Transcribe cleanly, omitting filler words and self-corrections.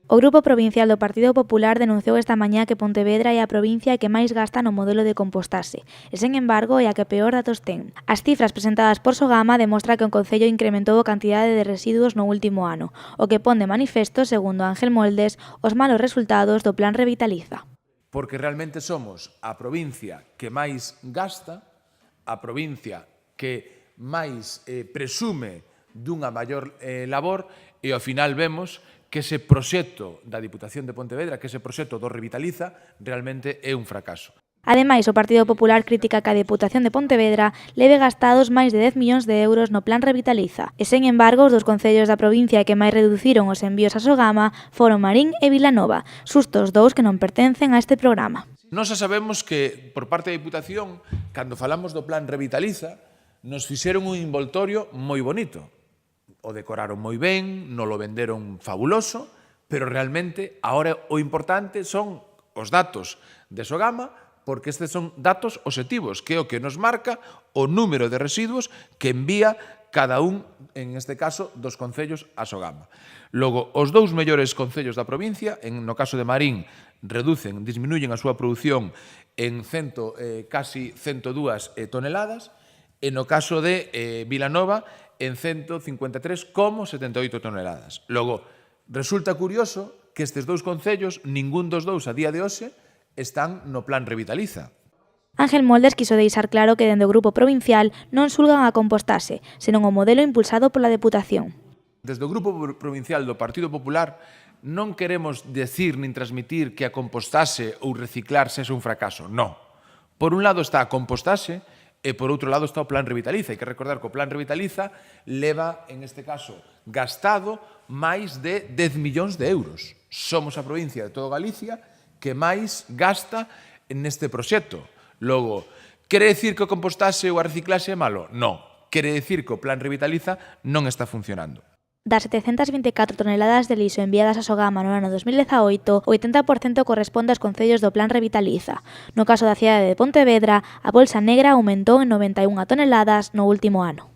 O Grupo Provincial do Partido Popular denunciou esta mañá que Pontevedra é a provincia que máis gasta no modelo de compostaxe, e, sen embargo, é a que peor datos ten. As cifras presentadas por Sogama demostran que o Concello incrementou a cantidade de residuos no último ano, o que pon de manifesto, segundo Ángel Moldes, os malos resultados do Plan Revitaliza. Porque realmente somos a provincia que máis gasta, a provincia que máis presume dunha maior labor, e ao final vemos que ese proxecto da Diputación de Pontevedra, que ese proxecto do Revitaliza, realmente é un fracaso. Ademais, o Partido Popular critica que a Deputación de Pontevedra leve gastados máis de 10 millóns de euros no Plan Revitaliza, e, sen embargo, os dos concellos da provincia que máis reduciron os envíos a Sogama foron Marín e Vilanova, sustos dous que non pertencen a este programa. Nós xa sabemos que, por parte da Diputación, cando falamos do Plan Revitaliza, nos fixeron un envoltorio moi bonito. O decoraron moi ben, non lo venderon fabuloso, pero realmente agora o importante son os datos de Sogama, porque estes son datos obxectivos, que é o que nos marca o número de residuos que envía cada un, en este caso, dos concellos a Sogama. Logo, os dous mellores concellos da provincia, no caso de Marín, disminuyen a súa produción en casi 102 toneladas, e no caso de Vilanova, en 153,78 toneladas. Logo, resulta curioso que estes dous concellos, ningún dos dous a día de hoxe, están no Plan Revitaliza. Ángel Moldes quiso deixar claro que dende o Grupo Provincial non xulgan a compostaxe, senón o modelo impulsado pola Deputación. Desde o Grupo Provincial do Partido Popular non queremos decir nin transmitir que a compostaxe ou reciclarse é un fracaso, non. Por un lado está a compostaxe, e por outro lado está o Plan Revitaliza. Hai que recordar que o Plan Revitaliza leva, en este caso, gastado máis de 10 millóns de euros. Somos a provincia de toda Galicia que máis gasta neste proxecto. Logo, quere decir que o compostaxe ou a reciclaxe é malo? Non. Quere decir que o Plan Revitaliza non está funcionando. Das 724 toneladas de lixo enviadas a Sogama no ano 2018, o 80% corresponde aos concellos do Plan Revitaliza. No caso da cidade de Pontevedra, a bolsa negra aumentou en 91 toneladas no último ano.